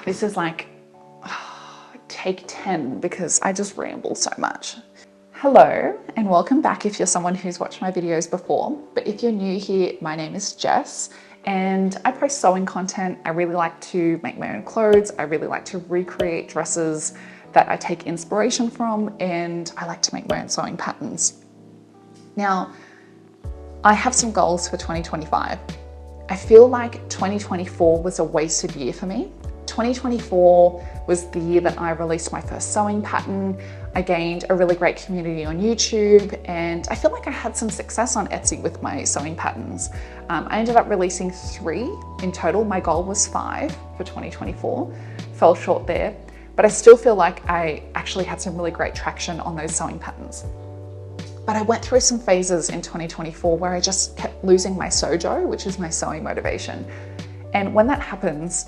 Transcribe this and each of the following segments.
This is like take 10 because I just ramble so much. Hello and welcome back if you're someone who's watched my videos before, but if you're new here, my name is Jess and I post sewing content. I really like to make my own clothes. I really like to recreate dresses that I take inspiration from, and I like to make my own sewing patterns. Now, I have some goals for 2025. I feel like 2024 was a wasted year for me. 2024 was the year that I released my first sewing pattern. I gained a really great community on YouTube, and I feel like I had some success on Etsy with my sewing patterns. I ended up releasing 3 in total. My goal was 5 for 2024. Fell short there, but I still feel like I actually had some really great traction on those sewing patterns. But I went through some phases in 2024 where I just kept losing my sojo, which is my sewing motivation. And when that happens,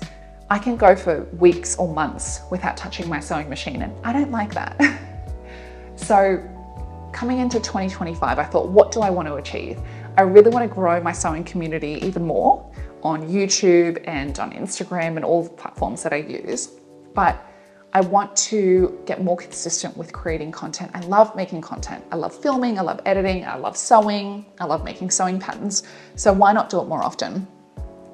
I can go for weeks or months without touching my sewing machine, and I don't like that. So coming into 2025, I thought, what do I want to achieve? I really want to grow my sewing community even more on YouTube and on Instagram and all the platforms that I use. But I want to get more consistent with creating content. I love making content. I love filming, I love editing, I love sewing, I love making sewing patterns. So why not do it more often?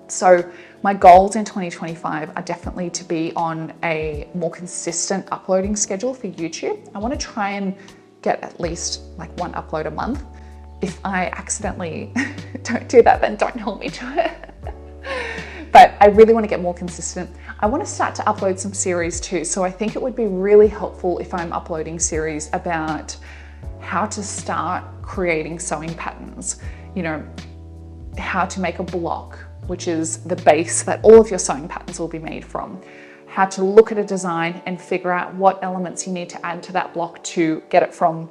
So my goals in 2025 are definitely to be on a more consistent uploading schedule for YouTube. I want to try and get at least like 1 upload a month. If I accidentally don't do that, then don't hold me to it. But I really want to get more consistent. I want to start to upload some series too. So I think it would be really helpful if I'm uploading series about how to start creating sewing patterns, you know, how to make a block, which is the base that all of your sewing patterns will be made from. How to look at a design and figure out what elements you need to add to that block to get it from,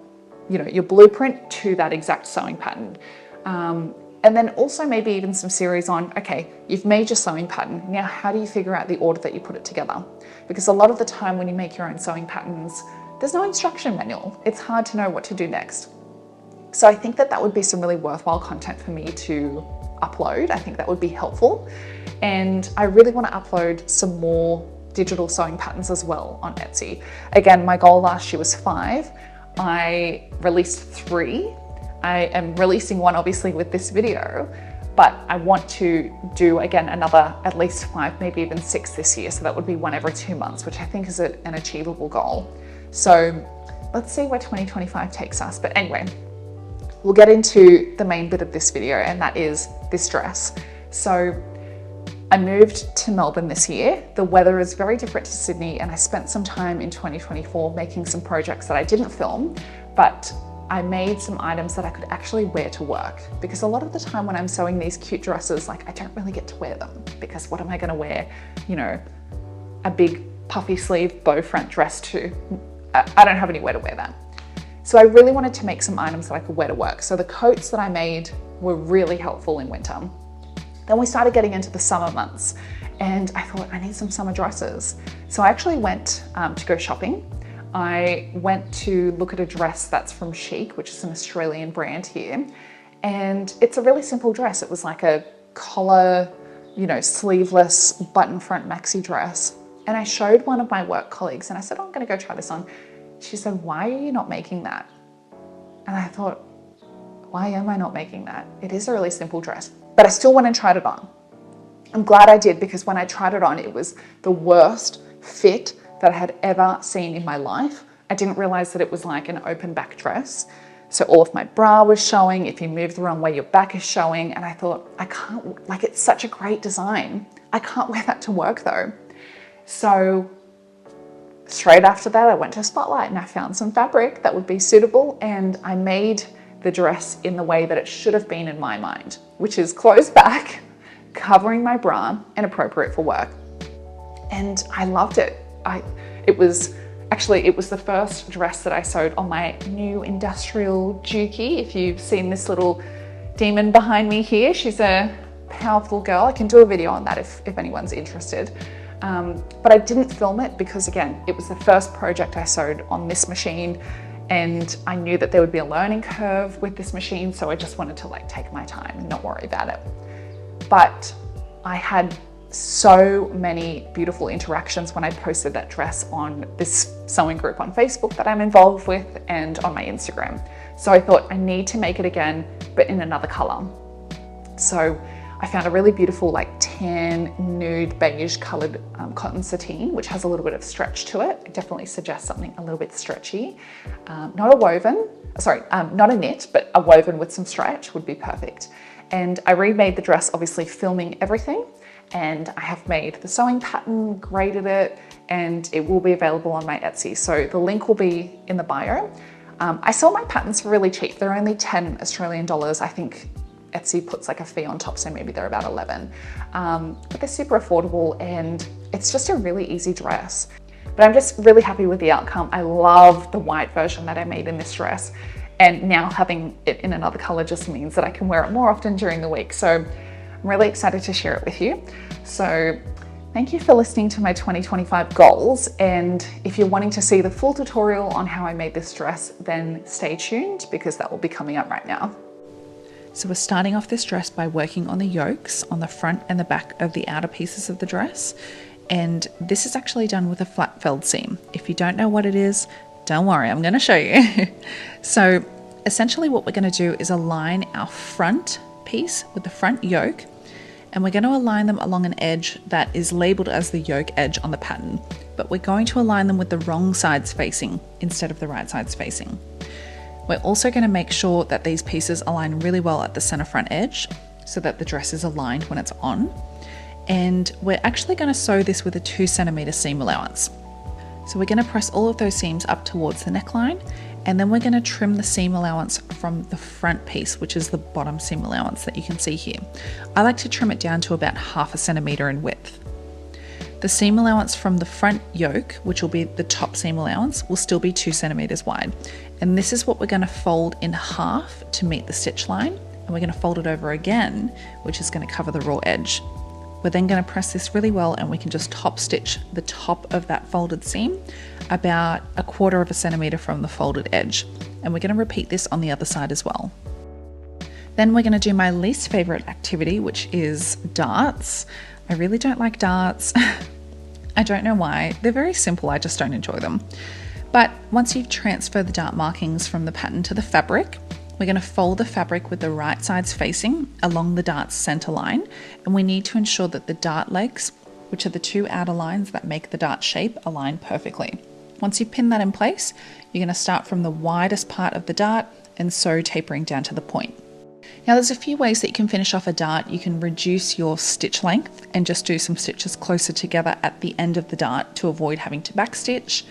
you know, your blueprint to that exact sewing pattern. And then also maybe even some series on, okay, you've made your sewing pattern. Now, how do you figure out the order that you put it together? Because a lot of the time when you make your own sewing patterns, there's no instruction manual. It's hard to know what to do next. So I think that that would be some really worthwhile content for me to upload. I think that would be helpful. And I really want to upload some more digital sewing patterns as well on Etsy. Again, my goal last year was 5. I released 3. I am releasing 1 obviously with this video, but I want to do again another at least 5, maybe even 6 this year. So that would be 1 every 2 months, which I think is an achievable goal. So let's see where 2025 takes us. But anyway, we'll get into the main bit of this video, and that is this dress. So I moved to Melbourne this year. The weather is very different to Sydney, and I spent some time in 2024 making some projects that I didn't film, but I made some items that I could actually wear to work, because a lot of the time when I'm sewing these cute dresses, like I don't really get to wear them, because what am I going to wear, you know, a big puffy sleeve bow front dress to? I don't have anywhere to wear that. So I really wanted to make some items that I could wear to work. So the coats that I made were really helpful in winter. Then we started getting into the summer months, and I thought I need some summer dresses. So I actually went to go shopping. I went to look at a dress that's from Chic, which is an Australian brand here. And it's a really simple dress. It was like a collar, you know, sleeveless button front maxi dress. And I showed one of my work colleagues and I said, oh, I'm gonna go try this on. She said, why are you not making that? And I thought, why am I not making that? It is a really simple dress, but I still went and tried it on. I'm glad I did, because when I tried it on, it was the worst fit that I had ever seen in my life. I didn't realize that it was like an open back dress. So all of my bra was showing. If you move the wrong way, your back is showing. And I thought, I can't, like, it's such a great design. I can't wear that to work though. So straight after that, I went to Spotlight and I found some fabric that would be suitable. And I made the dress in the way that it should have been in my mind, which is closed back, covering my bra, and appropriate for work. And I loved it. It was the first dress that I sewed on my new industrial Juki. If you've seen this little demon behind me here, she's a powerful girl. I can do a video on that if anyone's interested. But I didn't film it because, again, it was the first project I sewed on this machine, and I knew that there would be a learning curve with this machine, so I just wanted to like take my time and not worry about it. But I had so many beautiful interactions when I posted that dress on this sewing group on Facebook that I'm involved with and on my Instagram. So I thought I need to make it again, but in another color. So I found a really beautiful like tan nude beige colored cotton sateen, which has a little bit of stretch to it. I definitely suggest something a little bit stretchy. Not a woven, not a knit, but a woven with some stretch would be perfect. And I remade the dress, obviously filming everything. And I have made the sewing pattern, graded it, and it will be available on my Etsy. So the link will be in the bio. I sell my patterns for really cheap. They're only 10 Australian dollars. I think Etsy puts like a fee on top, so maybe they're about 11. But they're super affordable and it's just a really easy dress. But I'm just really happy with the outcome. I love the white version that I made in this dress. And now having it in another color just means that I can wear it more often during the week. So I'm really excited to share it with you. So thank you for listening to my 2025 goals. And if you're wanting to see the full tutorial on how I made this dress, then stay tuned because that will be coming up right now. So we're starting off this dress by working on the yokes on the front and the back of the outer pieces of the dress. And this is actually done with a flat felled seam. If you don't know what it is, don't worry, I'm going to show you. So essentially what we're going to do is align our front piece with the front yoke, and we're going to align them along an edge that is labeled as the yoke edge on the pattern, but we're going to align them with the wrong sides facing instead of the right sides facing. We're also going to make sure that these pieces align really well at the center front edge so that the dress is aligned when it's on. And we're actually going to sew this with a 2 centimeter seam allowance. So we're going to press all of those seams up towards the neckline, and then we're going to trim the seam allowance from the front piece, which is the bottom seam allowance that you can see here. I like to trim it down to about 0.5 centimeter in width. The seam allowance from the front yoke, which will be the top seam allowance, will still be 2 centimeters wide. And this is what we're going to fold in half to meet the stitch line. And we're going to fold it over again, which is going to cover the raw edge. We're then going to press this really well, and we can just top stitch the top of that folded seam about 1/4 centimeter from the folded edge. And we're going to repeat this on the other side as well. Then we're going to do my least favorite activity, which is darts. I really don't like darts. I don't know why. They're very simple, I just don't enjoy them. But once you've transferred the dart markings from the pattern to the fabric, we're going to fold the fabric with the right sides facing along the dart's center line, and we need to ensure that the dart legs, which are the 2 outer lines that make the dart shape, align perfectly. Once you pin that in place, you're going to start from the widest part of the dart and sew tapering down to the point. Now there's a few ways that you can finish off a dart. You can reduce your stitch length and just do some stitches closer together at the end of the dart to avoid having to backstitch.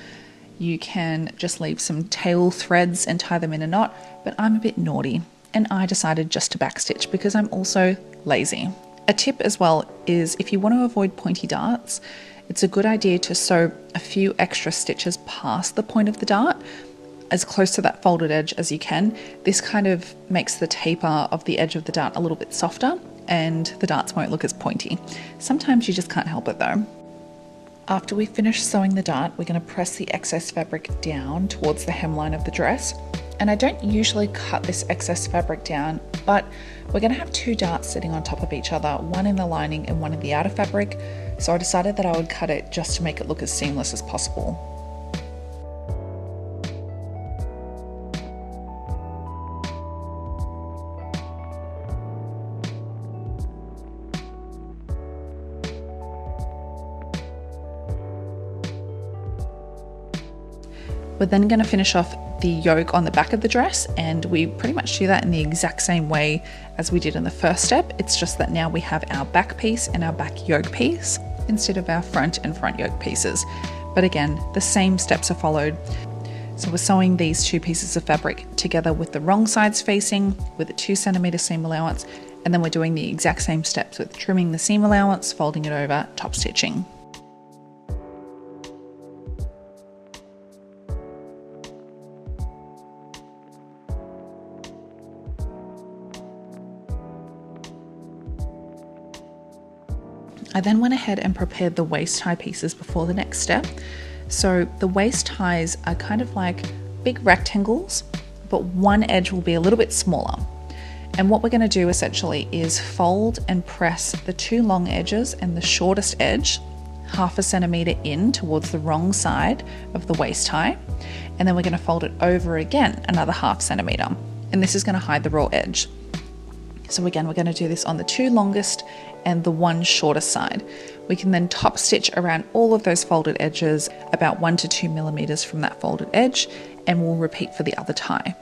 You can just leave some tail threads and tie them in a knot, but I'm a bit naughty and I decided just to backstitch because I'm also lazy. A tip as well is if you want to avoid pointy darts, it's a good idea to sew a few extra stitches past the point of the dart, as close to that folded edge as you can. This kind of makes the taper of the edge of the dart a little bit softer and the darts won't look as pointy. Sometimes you just can't help it though. After we finish sewing the dart, we're going to press the excess fabric down towards the hemline of the dress. And I don't usually cut this excess fabric down, but we're going to have 2 darts sitting on top of each other, one in the lining and one in the outer fabric. So I decided that I would cut it just to make it look as seamless as possible. We're then going to finish off the yoke on the back of the dress, and we pretty much do that in the exact same way as we did in the first step. It's just that now we have our back piece and our back yoke piece instead of our front and front yoke pieces. But again, the same steps are followed. So we're sewing these 2 pieces of fabric together with the wrong sides facing with a 2 centimeter seam allowance, and then we're doing the exact same steps with trimming the seam allowance, folding it over, top stitching. I then went ahead and prepared the waist tie pieces before the next step. So the waist ties are kind of like big rectangles, but one edge will be a little bit smaller. And what we're going to do essentially is fold and press the two long edges and the shortest edge 1/2 centimeter in towards the wrong side of the waist tie. And then we're going to fold it over again another 1/2 centimeter. And this is going to hide the raw edge. So again, we're going to do this on the two longest and the one shortest side. We can then top stitch around all of those folded edges about 1 to 2 millimeters from that folded edge, and we'll repeat for the other tie.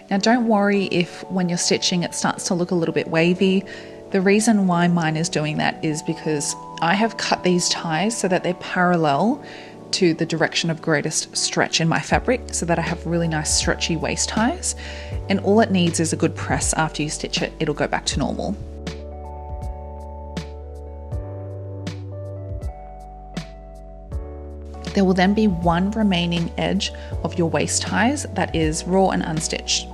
Now don't worry if when you're stitching it starts to look a little bit wavy. The reason why mine is doing that is because I have cut these ties so that they're parallel to the direction of greatest stretch in my fabric, so that I have really nice stretchy waist ties, and all it needs is a good press. After you stitch it, it'll go back to normal. There will then be one remaining edge of your waist ties that is raw and unstitched.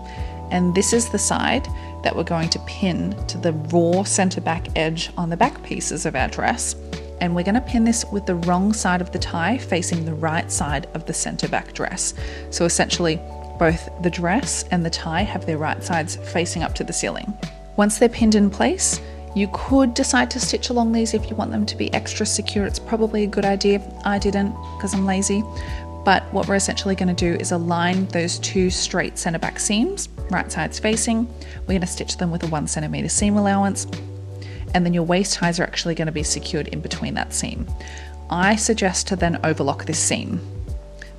And this is the side that we're going to pin to the raw center back edge on the back pieces of our dress. And we're going to pin this with the wrong side of the tie facing the right side of the center back dress. So essentially both the dress and the tie have their right sides facing up to the ceiling. Once they're pinned in place, you could decide to stitch along these if you want them to be extra secure. It's probably a good idea. I didn't because I'm lazy. But what we're essentially going to do is align those two straight center back seams, right sides facing. We're going to stitch them with a 1 centimeter seam allowance. And then your waist ties are actually going to be secured in between that seam. I suggest to then overlock this seam.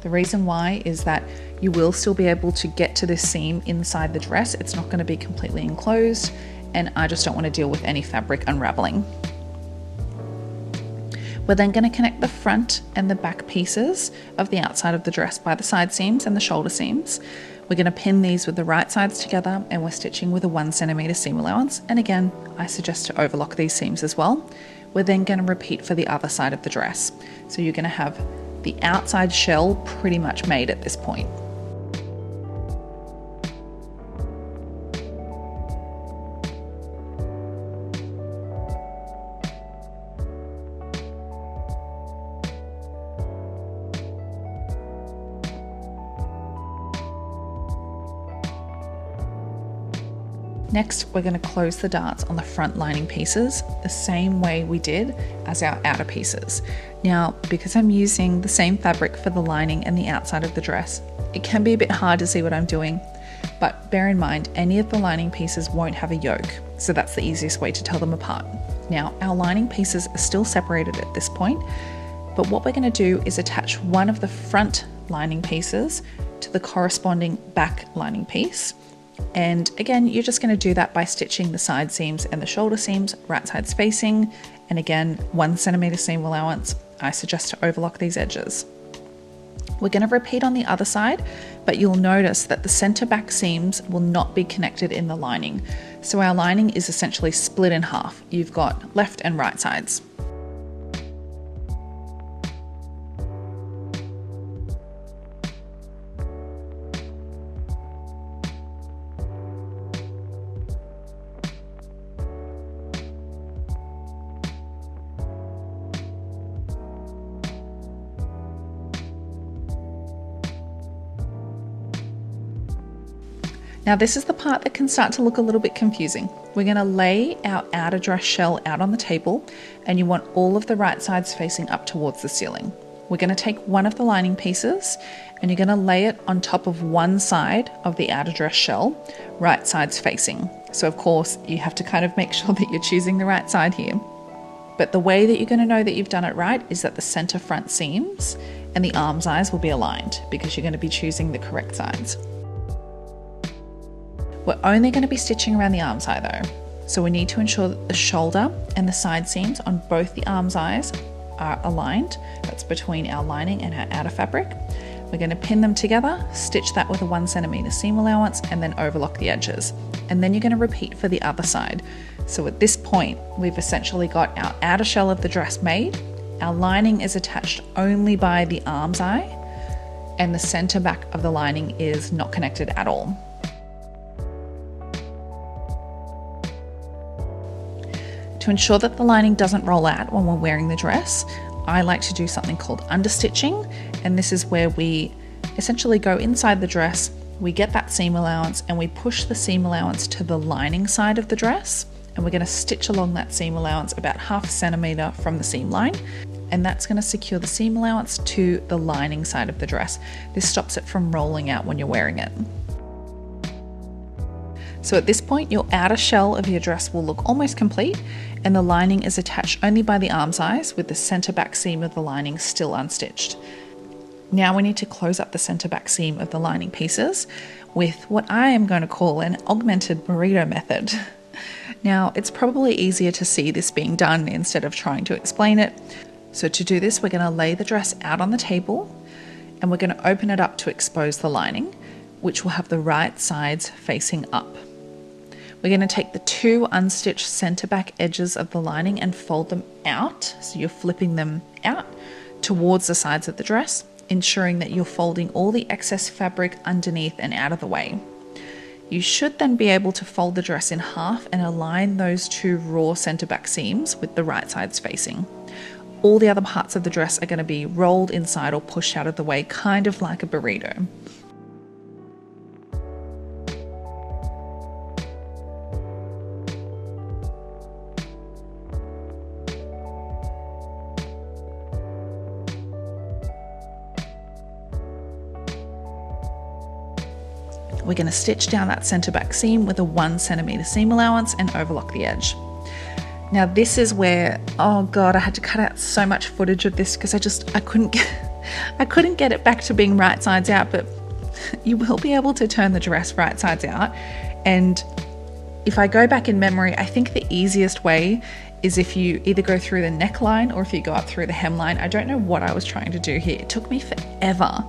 The reason why is that you will still be able to get to this seam inside the dress. It's not going to be completely enclosed, and I just don't want to deal with any fabric unraveling. We're then going to connect the front and the back pieces of the outside of the dress by the side seams and the shoulder seams. We're going to pin these with the right sides together, and we're stitching with a 1 centimeter seam allowance. And again, I suggest to overlock these seams as well. We're then going to repeat for the other side of the dress. So you're going to have the outside shell pretty much made at this point. Next, we're going to close the darts on the front lining pieces the same way we did as our outer pieces. Now, because I'm using the same fabric for the lining and the outside of the dress, it can be a bit hard to see what I'm doing, but bear in mind, any of the lining pieces won't have a yoke, so that's the easiest way to tell them apart. Now, our lining pieces are still separated at this point, but what we're going to do is attach one of the front lining pieces to the corresponding back lining piece. And again, you're just going to do that by stitching the side seams and the shoulder seams, right sides facing, and again, 1 centimeter seam allowance. I suggest to overlock these edges. We're going to repeat on the other side, but you'll notice that the center back seams will not be connected in the lining. So our lining is essentially split in half. You've got left and right sides. Now this is the part that can start to look a little bit confusing. We're going to lay our outer dress shell out on the table, and you want all of the right sides facing up towards the ceiling. We're going to take one of the lining pieces and you're going to lay it on top of one side of the outer dress shell, right sides facing. So of course you have to kind of make sure that you're choosing the right side here. But the way that you're going to know that you've done it right is that the center front seams and the arm's eyes will be aligned, because you're going to be choosing the correct sides. We're only going to be stitching around the arm's eye though, so we need to ensure that the shoulder and the side seams on both the arm's eyes are aligned. That's between our lining and our outer fabric. We're going to pin them together, stitch that with a 1 centimeter seam allowance, and then overlock the edges. And then you're going to repeat for the other side. So at this point, we've essentially got our outer shell of the dress made. Our lining is attached only by the arm's eye, and the center back of the lining is not connected at all. To ensure that the lining doesn't roll out when we're wearing the dress, I like to do something called understitching, and this is where we essentially go inside the dress, we get that seam allowance and we push the seam allowance to the lining side of the dress, and we're going to stitch along that seam allowance about 1/2 centimetre from the seam line, and that's going to secure the seam allowance to the lining side of the dress. This stops it from rolling out when you're wearing it. So at this point, your outer shell of your dress will look almost complete, and the lining is attached only by the arm size, with the centre back seam of the lining still unstitched. Now we need to close up the centre back seam of the lining pieces with what I am going to call an augmented burrito method. Now, it's probably easier to see this being done instead of trying to explain it. So to do this, we're going to lay the dress out on the table, and we're going to open it up to expose the lining, which will have the right sides facing up. We're going to take the 2 unstitched centre back edges of the lining and fold them out, so you're flipping them out towards the sides of the dress, ensuring that you're folding all the excess fabric underneath and out of the way. You should then be able to fold the dress in half and align those 2 raw centre back seams with the right sides facing. All the other parts of the dress are going to be rolled inside or pushed out of the way, kind of like a burrito. We're going to stitch down that centre back seam with a 1 centimetre seam allowance and overlock the edge. Now this is where, oh God, I had to cut out so much footage of this because I couldn't get it back to being right sides out, but you will be able to turn the dress right sides out. And if I go back in memory, I think the easiest way is if you either go through the neckline or if you go up through the hemline. I don't know what I was trying to do here. It took me forever,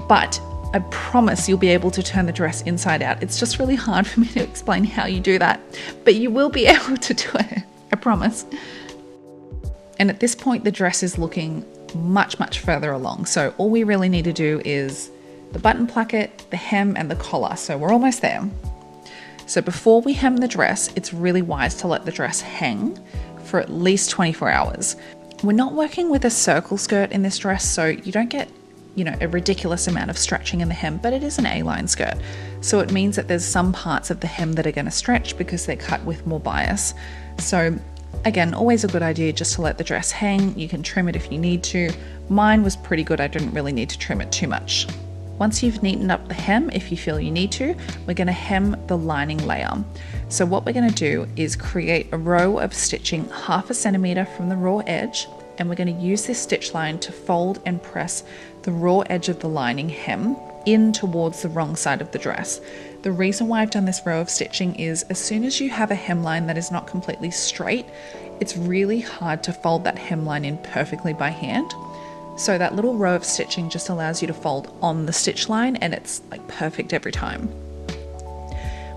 but I promise you'll be able to turn the dress inside out. It's just really hard for me to explain how you do that, but you will be able to do it, I promise. And at this point, the dress is looking much, much further along. So all we really need to do is the button placket, the hem, and the collar. So we're almost there. So before we hem the dress, it's really wise to let the dress hang for at least 24 hours. We're not working with a circle skirt in this dress, so you don't get a ridiculous amount of stretching in the hem, but it is an A-line skirt. So it means that there's some parts of the hem that are going to stretch because they're cut with more bias. So again, always a good idea just to let the dress hang. You can trim it if you need to. Mine was pretty good. I didn't really need to trim it too much. Once you've neatened up the hem, if you feel you need to, we're going to hem the lining layer. So what we're going to do is create a row of stitching 1/2 centimetre from the raw edge, and we're going to use this stitch line to fold and press the raw edge of the lining hem in towards the wrong side of the dress. The reason why I've done this row of stitching is as soon as you have a hemline that is not completely straight, it's really hard to fold that hemline in perfectly by hand. So that little row of stitching just allows you to fold on the stitch line, and it's like perfect every time.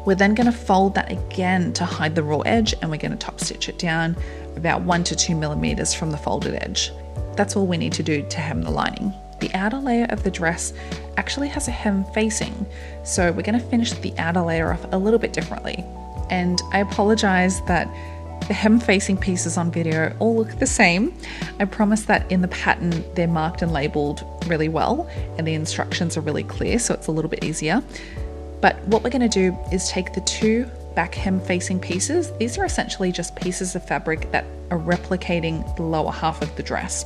We're then going to fold that again to hide the raw edge, and we're going to top stitch it down about 1 to 2 millimeters from the folded edge. That's all we need to do to hem the lining. The outer layer of the dress actually has a hem facing, so we're going to finish the outer layer off a little bit differently. And I apologize that the hem facing pieces on video all look the same. I promise that in the pattern they're marked and labeled really well, and the instructions are really clear, so it's a little bit easier. But what we're going to do is take the 2 back hem facing pieces. These are essentially just pieces of fabric that are replicating the lower half of the dress.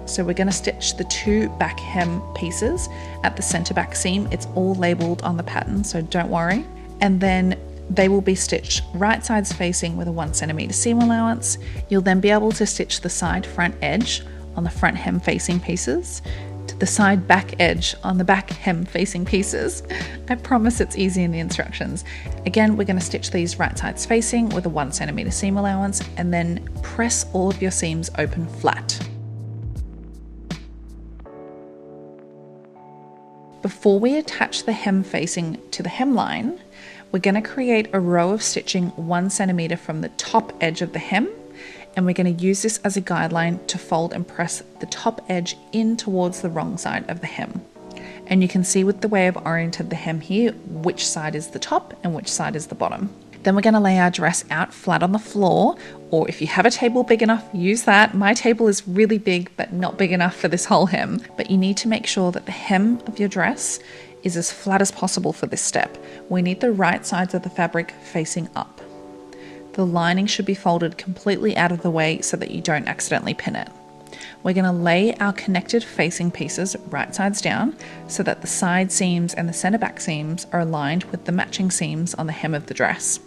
So we're going to stitch the 2 back hem pieces at the center back seam. It's all labeled on the pattern, so don't worry. And then they will be stitched right sides facing with a 1 centimetre seam allowance. You'll then be able to stitch the side front edge on the front hem facing pieces to the side back edge on the back hem facing pieces. I promise it's easy in the instructions. Again, we're going to stitch these right sides facing with a 1 centimetre seam allowance, and then press all of your seams open flat. Before we attach the hem facing to the hemline, we're going to create a row of stitching 1 centimetre from the top edge of the hem, and we're going to use this as a guideline to fold and press the top edge in towards the wrong side of the hem. And you can see with the way I've oriented the hem here, which side is the top and which side is the bottom. Then we're going to lay our dress out flat on the floor, or if you have a table big enough, use that. My table is really big, but not big enough for this whole hem. But you need to make sure that the hem of your dress is as flat as possible for this step. We need the right sides of the fabric facing up. The lining should be folded completely out of the way so that you don't accidentally pin it. We're going to lay our connected facing pieces right sides down so that the side seams and the center back seams are aligned with the matching seams on the hem of the dress.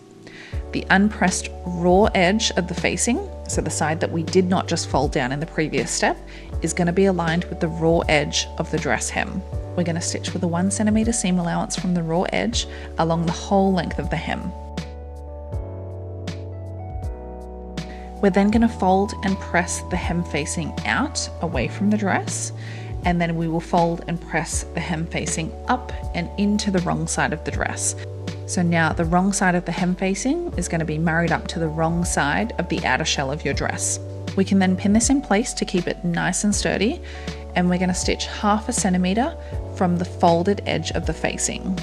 The unpressed raw edge of the facing, so the side that we did not just fold down in the previous step, is going to be aligned with the raw edge of the dress hem. We're going to stitch with a 1 centimeter seam allowance from the raw edge along the whole length of the hem. We're then going to fold and press the hem facing out away from the dress, and then we will fold and press the hem facing up and into the wrong side of the dress. So now the wrong side of the hem facing is going to be married up to the wrong side of the outer shell of your dress. We can then pin this in place to keep it nice and sturdy, and we're going to stitch 1/2 centimeter from the folded edge of the facing.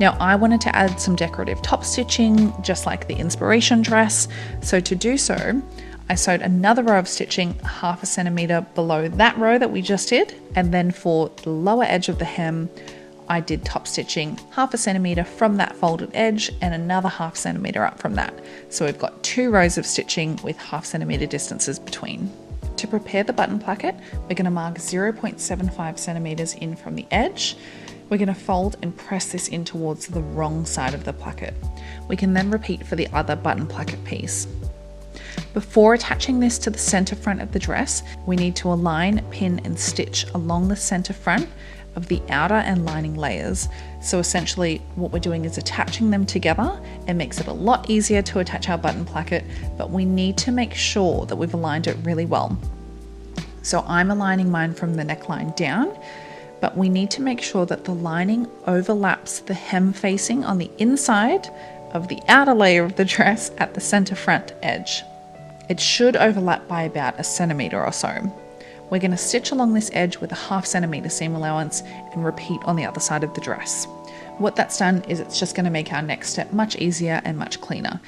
Now I wanted to add some decorative top stitching, just like the inspiration dress. So to do so, I sewed another row of stitching 1/2 centimeter below that row that we just did. And then for the lower edge of the hem, I did top stitching 1/2 centimeter from that folded edge and another 1/2 centimeter up from that. So we've got 2 rows of stitching with 1/2 centimeter distances between. To prepare the button placket, we're going to mark 0.75 centimeters in from the edge. We're going to fold and press this in towards the wrong side of the placket. We can then repeat for the other button placket piece. Before attaching this to the center front of the dress, we need to align, pin and stitch along the center front of the outer and lining layers. So essentially what we're doing is attaching them together. It makes it a lot easier to attach our button placket, but we need to make sure that we've aligned it really well. So I'm aligning mine from the neckline down, but we need to make sure that the lining overlaps the hem facing on the inside of the outer layer of the dress at the center front edge. It should overlap by about 1 centimeter or so. We're going to stitch along this edge with a 1/2 centimeter seam allowance and repeat on the other side of the dress. What that's done is it's just going to make our next step much easier and much cleaner.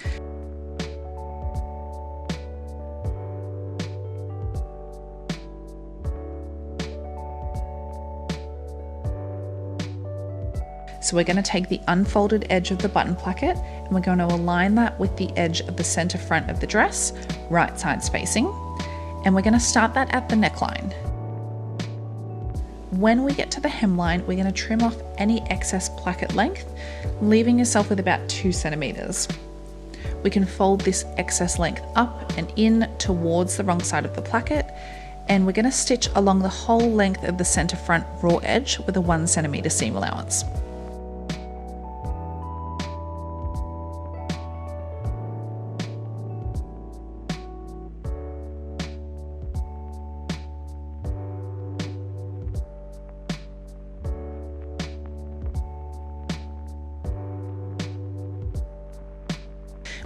So we're going to take the unfolded edge of the button placket and we're going to align that with the edge of the center front of the dress, right sides facing, and we're going to start that at the neckline. When we get to the hemline, we're going to trim off any excess placket length, leaving yourself with about 2 centimeters. We can fold this excess length up and in towards the wrong side of the placket, and we're going to stitch along the whole length of the center front raw edge with a 1 centimeter seam allowance.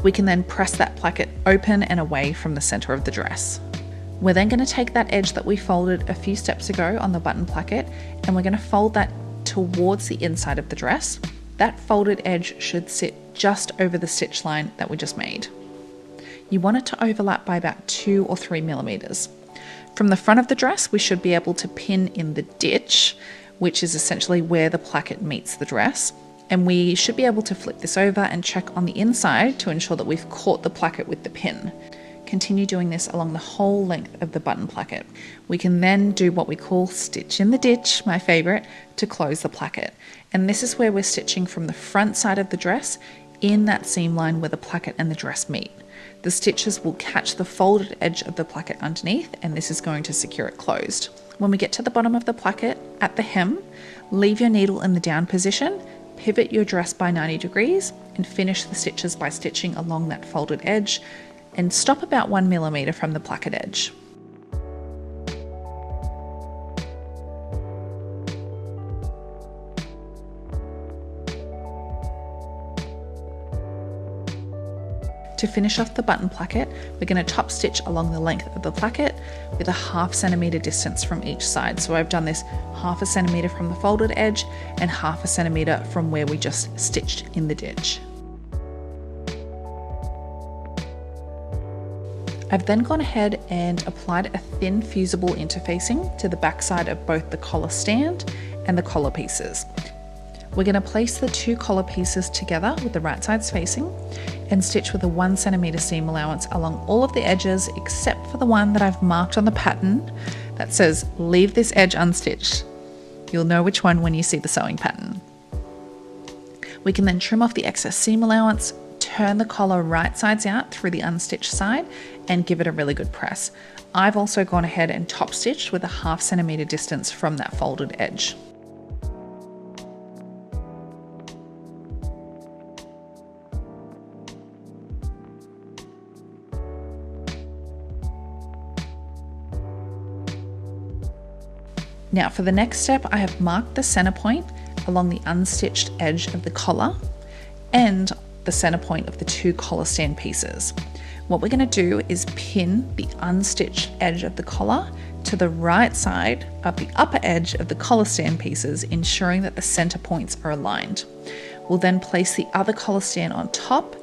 We can then press that placket open and away from the center of the dress. We're then going to take that edge that we folded a few steps ago on the button placket and we're going to fold that towards the inside of the dress. That folded edge should sit just over the stitch line that we just made. You want it to overlap by about 2 or 3 millimeters. From the front of the dress, we should be able to pin in the ditch, which is essentially where the placket meets the dress. And we should be able to flip this over and check on the inside to ensure that we've caught the placket with the pin. Continue doing this along the whole length of the button placket. We can then do what we call stitch in the ditch, my favorite, to close the placket. And this is where we're stitching from the front side of the dress in that seam line where the placket and the dress meet. The stitches will catch the folded edge of the placket underneath, and this is going to secure it closed. When we get to the bottom of the placket at the hem, leave your needle in the down position, pivot your dress by 90 degrees and finish the stitches by stitching along that folded edge and stop about 1 millimeter from the placket edge. To finish off the button placket, we're going to top stitch along the length of the placket with a 1/2 centimeter distance from each side. So I've done this 1/2 centimeter from the folded edge and 1/2 centimeter from where we just stitched in the ditch. I've then gone ahead and applied a thin fusible interfacing to the backside of both the collar stand and the collar pieces. We're going to place the two collar pieces together with the right sides facing and stitch with a 1 centimeter seam allowance along all of the edges except for the one that I've marked on the pattern that says leave this edge unstitched. You'll know which one when you see the sewing pattern. We can then trim off the excess seam allowance, turn the collar right sides out through the unstitched side and give it a really good press. I've also gone ahead and top stitched with a 1/2 centimeter distance from that folded edge. Now for the next step, I have marked the center point along the unstitched edge of the collar and the center point of the two collar stand pieces. What we're going to do is pin the unstitched edge of the collar to the right side of the upper edge of the collar stand pieces, ensuring that the center points are aligned. We'll then place the other collar stand on top,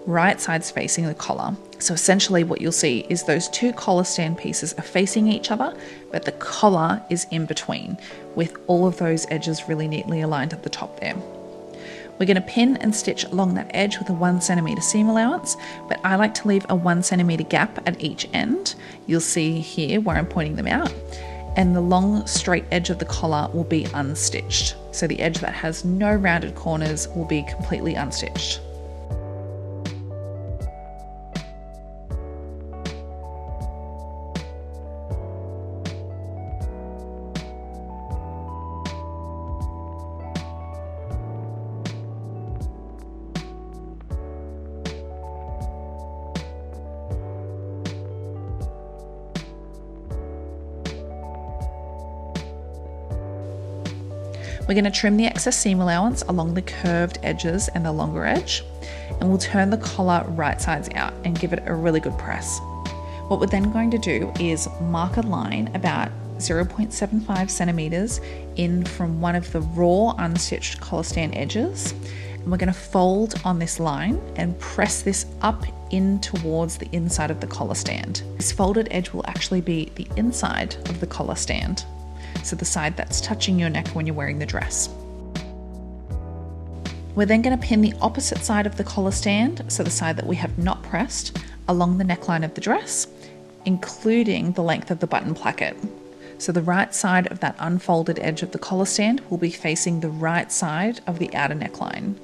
right sides facing the collar. So essentially what you'll see is those two collar stand pieces are facing each other, but the collar is in between, with all of those edges really neatly aligned at the top there. We're going to pin and stitch along that edge with a 1 centimeter seam allowance, but I like to leave a 1 centimeter gap at each end. You'll see here where I'm pointing them out, and the long straight edge of the collar will be unstitched. So the edge that has no rounded corners will be completely unstitched. We're going to trim the excess seam allowance along the curved edges and the longer edge, and we'll turn the collar right sides out and give it a really good press. What we're then going to do is mark a line about 0.75 centimeters in from one of the raw unstitched collar stand edges, and we're going to fold on this line and press this up in towards the inside of the collar stand. This folded edge will actually be the inside of the collar stand, so the side that's touching your neck when you're wearing the dress. We're then going to pin the opposite side of the collar stand, so the side that we have not pressed, along the neckline of the dress, including the length of the button placket. So the right side of that unfolded edge of the collar stand will be facing the right side of the outer neckline.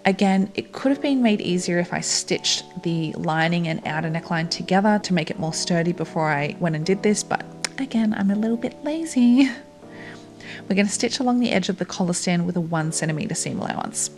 Again, it could have been made easier if I stitched the lining and outer neckline together to make it more sturdy before I went and did this, but again, I'm a little bit lazy. We're going to stitch along the edge of the collar stand with a 1 centimeter seam allowance.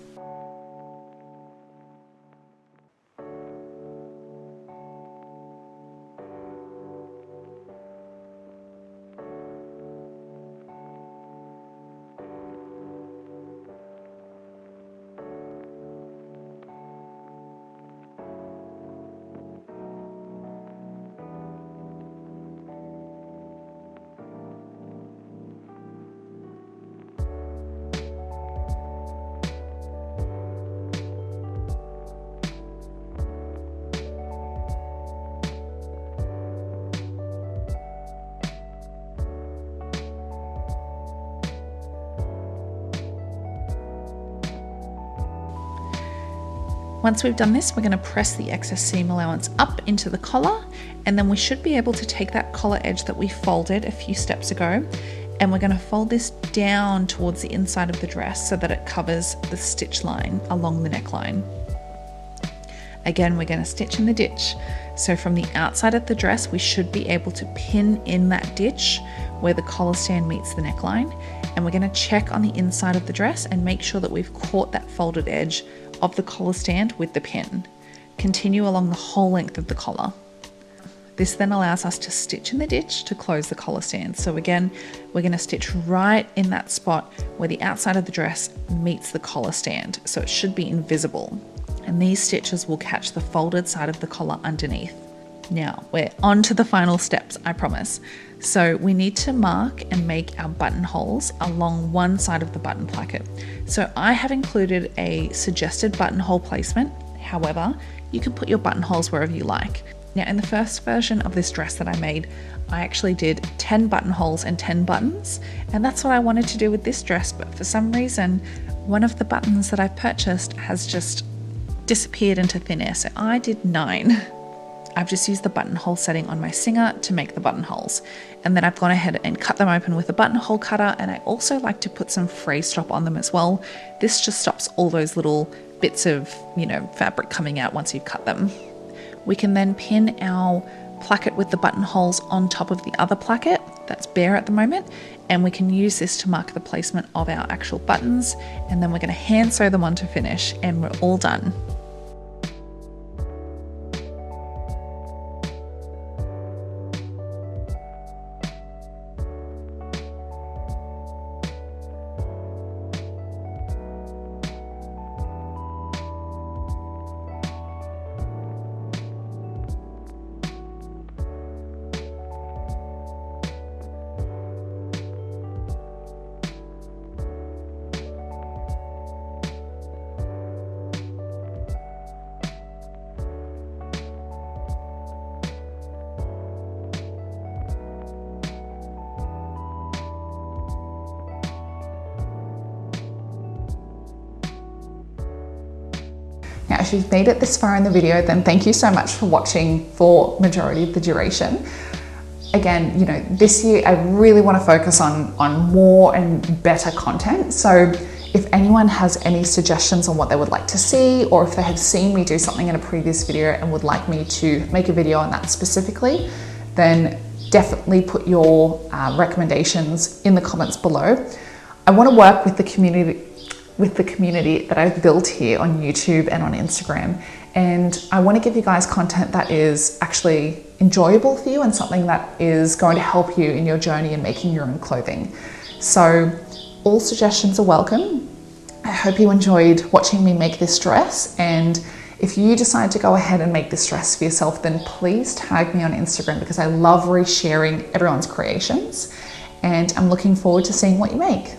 Once we've done this, we're going to press the excess seam allowance up into the collar, and then we should be able to take that collar edge that we folded a few steps ago, and we're going to fold this down towards the inside of the dress so that it covers the stitch line along the neckline. Again, we're going to stitch in the ditch. So from the outside of the dress, we should be able to pin in that ditch where the collar stand meets the neckline, and we're going to check on the inside of the dress and make sure that we've caught that folded edge of the collar stand with the pin. Continue along the whole length of the collar. This then allows us to stitch in the ditch to close the collar stand. So again, we're going to stitch right in that spot where the outside of the dress meets the collar stand, so it should be invisible. And these stitches will catch the folded side of the collar underneath. Now we're on to the final steps, I promise. So we need to mark and make our buttonholes along one side of the button placket. So I have included a suggested buttonhole placement. However, you can put your buttonholes wherever you like. Now in the first version of this dress that I made, I actually did 10 buttonholes and 10 buttons, and that's what I wanted to do with this dress, but for some reason, one of the buttons that I purchased has just disappeared into thin air, so I did 9. I've just used the buttonhole setting on my Singer to make the buttonholes, and then I've gone ahead and cut them open with a buttonhole cutter, and I also like to put some phrase stop on them as well. This just stops all those little bits of, fabric coming out once you've cut them. We can then pin our placket with the buttonholes on top of the other placket that's bare at the moment, and we can use this to mark the placement of our actual buttons, and then we're going to hand sew them on to finish, and we're all done. Now, if you've made it this far in the video, then thank you so much for watching for majority of the duration. Again, this year I really want to focus on more and better content. So if anyone has any suggestions on what they would like to see, or if they have seen me do something in a previous video and would like me to make a video on that specifically, then definitely put your recommendations in the comments below. I want to work with the community that I've built here on YouTube and on Instagram. And I want to give you guys content that is actually enjoyable for you and something that is going to help you in your journey in making your own clothing. So all suggestions are welcome. I hope you enjoyed watching me make this dress. And if you decide to go ahead and make this dress for yourself, then please tag me on Instagram, because I love resharing everyone's creations. And I'm looking forward to seeing what you make.